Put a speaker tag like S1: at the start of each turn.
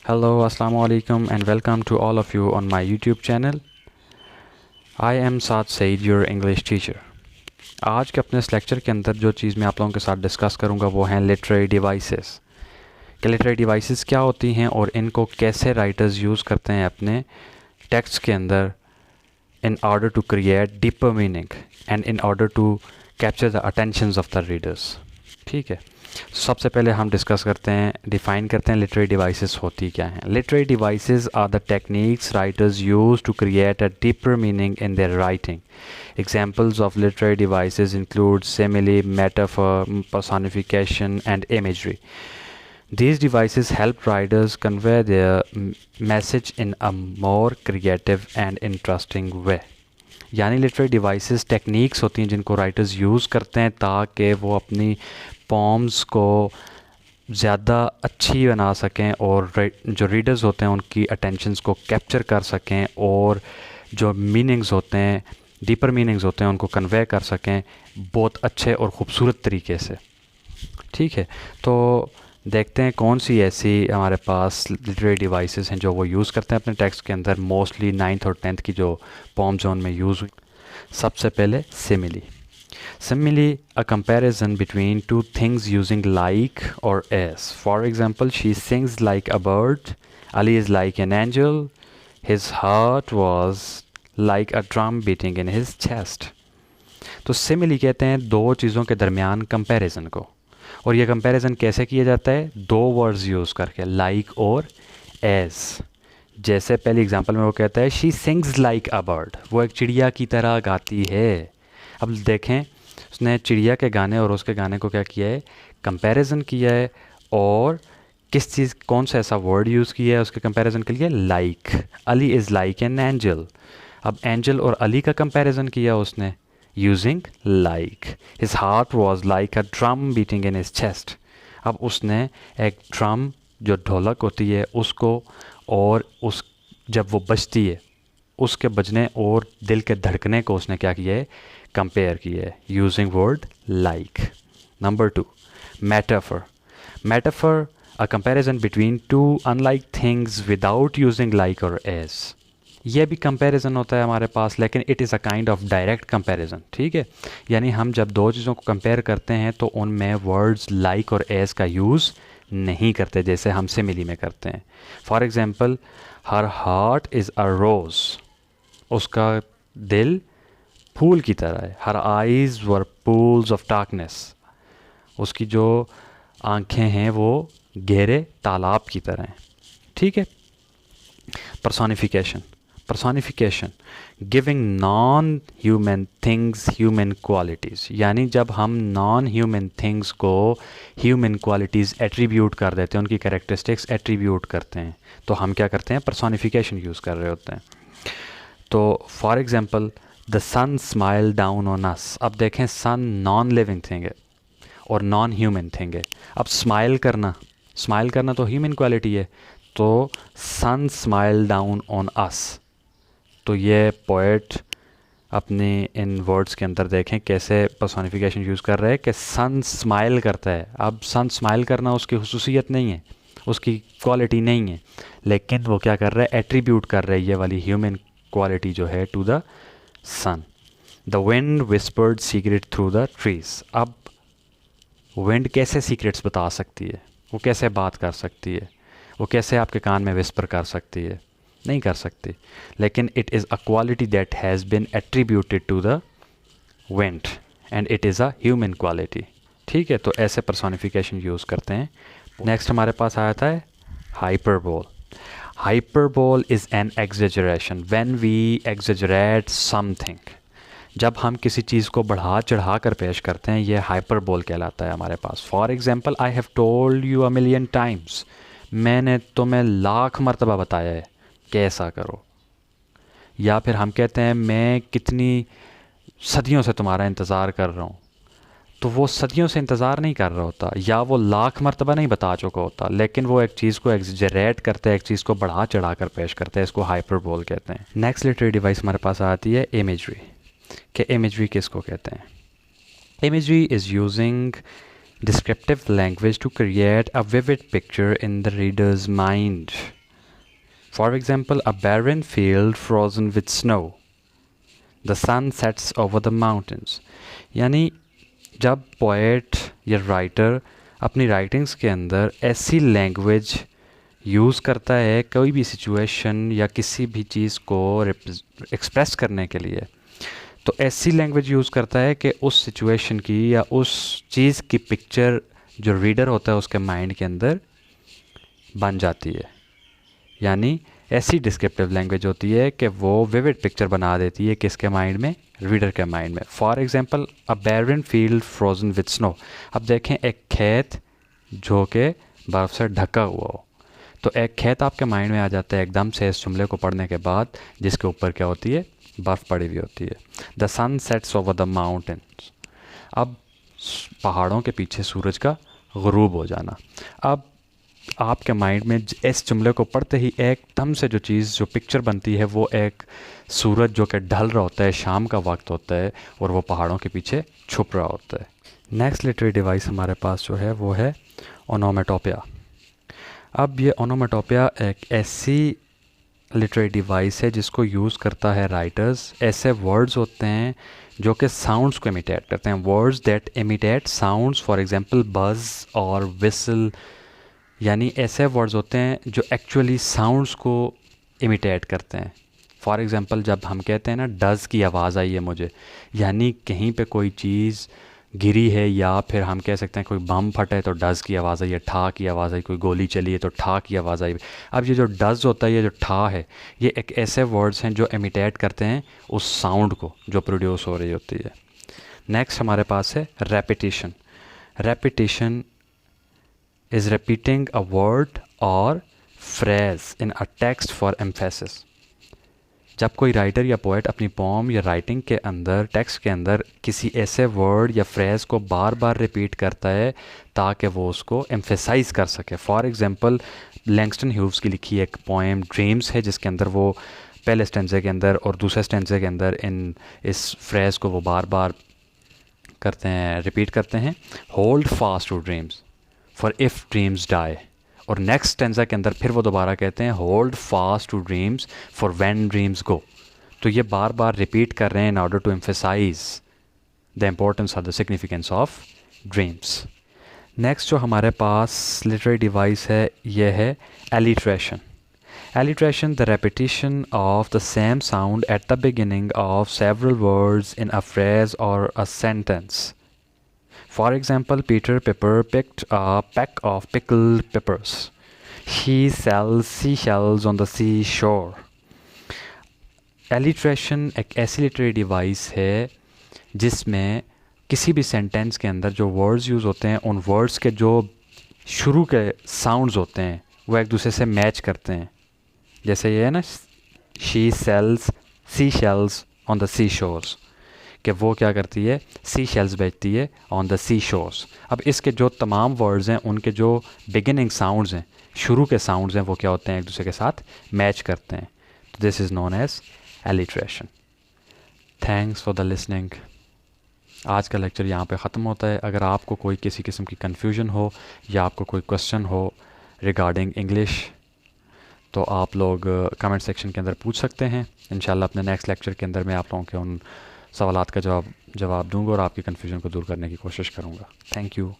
S1: Hello, Assalamu alaikum, and welcome to all of you on my YouTube channel. I am Saad Said, your English teacher. आज के अपने इस lecture के अंदर जो चीज़ मैं आप लोगों के साथ डिस्कस करूँगा वो हैं लिटरेरी डिवाइसेस। कि लिटरेरी डिवाइसेस क्या होती हैं और इनको कैसे राइटर्स यूज़ करते हैं अपने टेक्स्ट के अंदर in order to create deeper meaning and in order to capture the attentions of the readers. ठीक है, सबसे पहले हम डिस्कस करते हैं, डिफ़ाइन करते हैं लिटरेरी डिवाइसेस होती क्या हैं। Literary devices are the techniques writers use to create a deeper meaning in their writing. Examples of literary devices include simile, metaphor, personification, and imagery. These devices help writers convey their message in a more creative and interesting way. यानी literary devices techniques होती हैं जिनको writers use करते हैं ताकि वो अपनी पॉम्स को ज़्यादा अच्छी बना सकें और जो रीडर्स होते हैं उनकी अटेंशंस को कैप्चर कर सकें और जो मीनिंग्स होते हैं, डीपर मीनिंग्स होते हैं, उनको कन्वे कर सकें बहुत अच्छे और ख़ूबसूरत तरीके से. ठीक है, तो देखते हैं कौन सी ऐसी हमारे पास लिटरेरी डिवाइसेस हैं जो वो यूज़ करते हैं अपने टेक्स्ट के अंदर. मोस्टली 9th और 10th की जो पॉम जोन में यूज़ हुई. सबसे पहले simile. Simile a comparison between two things using like और as. For example, she sings like a bird, Ali is like an angel, his heart was like a drum beating in his chest. तो simile कहते हैं दो चीज़ों के दरमियान comparison को. और ये कंपैरिजन कैसे किया जाता है? दो वर्ड्स यूज़ करके, लाइक और एज. जैसे पहली एग्जांपल में वो कहता है she sings like a bird, वो एक चिड़िया की तरह गाती है. अब देखें, उसने चिड़िया के गाने और उसके गाने को क्या किया है? कंपैरिजन किया है. और किस चीज़, कौन सा ऐसा वर्ड यूज़ किया है उसके कंपैरिजन के लिए? Like. Ali is like an angel. अब एंजल और अली का कंपैरिजन किया उसने using like. His heart was like a drum beating in his chest. अब उसने एक ड्रम, जो ढोलक होती है, उसको और उस जब वो बजती है उसके बजने और दिल के धड़कने को उसने क्या किया है? कंपेयर किया है using word like. Number 2, metaphor. Metaphor a comparison between to unlike things without using like और एज. ये भी कंपैरिजन होता है हमारे पास, लेकिन it is a kind of direct comparison. ठीक है, यानी हम जब दो चीज़ों को कंपेयर करते हैं तो उनमें वर्ड्स लाइक और एज का यूज़ नहीं करते जैसे हम सिमिली में करते हैं. For example, her heart is a rose, उसका दिल फूल की तरह है. Her eyes were pools of darkness, उसकी जो आँखें हैं वो गहरे तालाब की तरह हैं. ठीक है. personification, giving non-human things human qualities. यानी जब हम non-human things को human qualities attribute कर देते हैं, उनकी characteristics attribute करते हैं, तो हम क्या करते हैं? personification यूज़ कर रहे होते हैं. तो for example, the sun smiled down on us. अब देखें, sun non-living thing है और non-human thing है. अब स्माइल करना तो ह्यूमन क्वालिटी है, तो सन स्माइल डाउन ऑन अस. तो ये पोएट अपने इन वर्ड्स के अंदर देखें कैसे पर्सोनिफिकेशन यूज़ कर रहे हैं कि सन स्माइल करता है. अब सन स्माइल करना उसकी हुसूसियत नहीं है, उसकी क्वालिटी नहीं है, लेकिन वो क्या कर रहा है? एट्रीब्यूट कर रहा है ये वाली ह्यूमन क्वालिटी जो है to the sun. The wind whispered secret through the trees. अब विंड कैसे सीक्रेट्स बता सकती है? वो कैसे बात कर सकती है? वो कैसे आपके कान में विस्पर कर सकती है? नहीं कर सकती. लेकिन it is a quality that has been attributed to the wind and it is a human quality. ठीक है, तो ऐसे पर्सोनिफिकेशन यूज़ करते हैं. नेक्स्ट हमारे पास आया था hyperbole. Hyperbole is an exaggeration. When we exaggerate something, जब हम किसी चीज़ को बढ़ा चढ़ा कर पेश करते हैं, ये हाइपरबोल कहलाता है हमारे पास. For example, I have told you a million times. मैंने तुम्हें लाख मरतबा बताया है कि ऐसा करो. या फिर हम कहते हैं मैं कितनी सदियों से तुम्हारा इंतज़ार कर रहा हूँ. तो वो सदियों से इंतज़ार नहीं कर रहा होता, या वो लाख मरतबा नहीं बता चुका होता, लेकिन वो एक चीज़ को एग्जेजरेट करता है, एक चीज़ को बढ़ा चढ़ा कर पेश करता है. इसको हाइपरबोल कहते हैं. नेक्स्ट लिटरेरी डिवाइस हमारे पास आती है इमेजरी. कि इमेजरी किसको कहते हैं? Imagery is using descriptive language to create a vivid picture in the reader's mind. For example, a barren field frozen with snow, the sun sets over the mountains. यानी जब poet या writer अपनी writings के अंदर ऐसी language use करता है कोई भी सिचुएशन या किसी भी चीज़ को एक्सप्रेस करने के लिए, तो ऐसी लैंग्वेज यूज़ करता है कि उस सिचुएशन की या उस चीज़ की पिक्चर जो रीडर होता है उसके माइंड के अंदर बन जाती है। यानी ऐसी डिस्क्रिप्टिव लैंग्वेज होती है कि वो विविड पिक्चर बना देती है किसके माइंड में, रीडर के माइंड में। For example, a barren field frozen with snow. अब देखें एक खेत जो कि बर्फ़ से ढका हुआ हो, तो एक खेत आपके माइंड में आ जाता है एकदम से इस जुमले को पढ़ने के बाद, जिसके ऊपर क्या होती है, बर्फ़ पड़ी हुई होती है। The sun sets over the mountains. अब पहाड़ों के पीछे सूरज का गुरूब हो जाना। अब आपके माइंड में इस जुमले को पढ़ते ही एकदम से जो चीज़, जो पिक्चर बनती है वो एक सूरज जो कि ढल रहा होता है, शाम का वक्त होता है और वो पहाड़ों के पीछे छुप रहा होता है। नेक्स्ट लिटरेरी डिवाइस हमारे पास जो है वो है ओनोमेटोपिया। अब ये ओनोमेटोपिया एक ऐसी लिटरेरी डिवाइस है जिसको यूज़ करता है राइटर्स। ऐसे वर्ड्स होते हैं जो कि साउंड्स को इमिटेट करते हैं, words that imitate sounds, for example buzz और विसल। यानी ऐसे वर्ड्स होते हैं जो एक्चुअली साउंड्स को इमिटेट करते हैं। फॉर एग्जांपल, जब हम कहते हैं ना डज़ की आवाज़ आई है मुझे, यानी कहीं पे कोई चीज़ गिरी है, या फिर हम कह सकते हैं कोई बम फटा है तो डज़ की आवाज़ आई है, ठा की आवाज़ आई, कोई गोली चली है तो ठा की आवाज़ आई। अब ये जो डज़ होता है, ये जो ठा है, ये एक ऐसे वर्ड्स हैं जो इमिटेट करते हैं उस साउंड को जो प्रोड्यूस हो रही होती है। नेक्स्ट हमारे पास है repetition. Repetition is repeating a word or phrase in a text for emphasis। जब कोई राइटर या पोएट अपनी पोम या राइटिंग के अंदर, टेक्स्ट के अंदर किसी ऐसे वर्ड या फ्रेज़ को बार बार रिपीट करता है ताकि वो उसको एम्फेसाइज कर सके। फॉर एग्जांपल, लैंगस्टन ह्यूव्स की लिखी एक पोएम ड्रीम्स है, जिसके अंदर वो पहले स्टेंजे के अंदर और दूसरे स्टेंजे के अंदर इस फ्रेज़ को वो बार बार करते हैं, रिपीट करते हैं, hold fast to dreams for if dreams die. और नेक्स्ट स्टेंजा के अंदर फिर वो दोबारा कहते हैं hold fast to dreams for when dreams go. तो ये बार बार रिपीट कर रहे हैं in order to emphasize the importance और the significance of dreams. Next जो हमारे पास लिटरेरी डिवाइस है ये है alliteration. Alliteration, the repetition of the same sound at the beginning of several words in a phrase और a sentence. For example, Peter Piper picked a peck of pickled peppers. He sells seashells on the seashore. Alliteration एक ऐसी literary device है जिसमें किसी भी sentence के अंदर जो वर्ड्स यूज़ होते हैं, उन वर्ड्स के जो शुरू के साउंड्स होते हैं वो एक दूसरे से मैच करते हैं। जैसे ये है ना, she sells seashells on the seashores, कि वो क्या करती है, सी शेल्स बेचती है ऑन द सी शोर्स। अब इसके जो तमाम वर्ड्स हैं उनके जो बिगिनिंग साउंड्स हैं, शुरू के साउंड्स हैं, वो क्या होते हैं, एक दूसरे के साथ मैच करते हैं। तो this is known as alliteration. Thanks for the listening. आज का लेक्चर यहाँ पे ख़त्म होता है। अगर आपको कोई किसी किस्म की कन्फ्यूजन हो या आपको कोई क्वेश्चन हो रिगार्डिंग इंग्लिश, तो आप लोग कमेंट सेक्शन के अंदर पूछ सकते हैं। इंशाल्लाह अपने नेक्स्ट लेक्चर के अंदर मैं आप लोगों के उन सवालात का जवाब दूंगा और आपकी कन्फ्यूजन को दूर करने की कोशिश करूंगा। Thank you.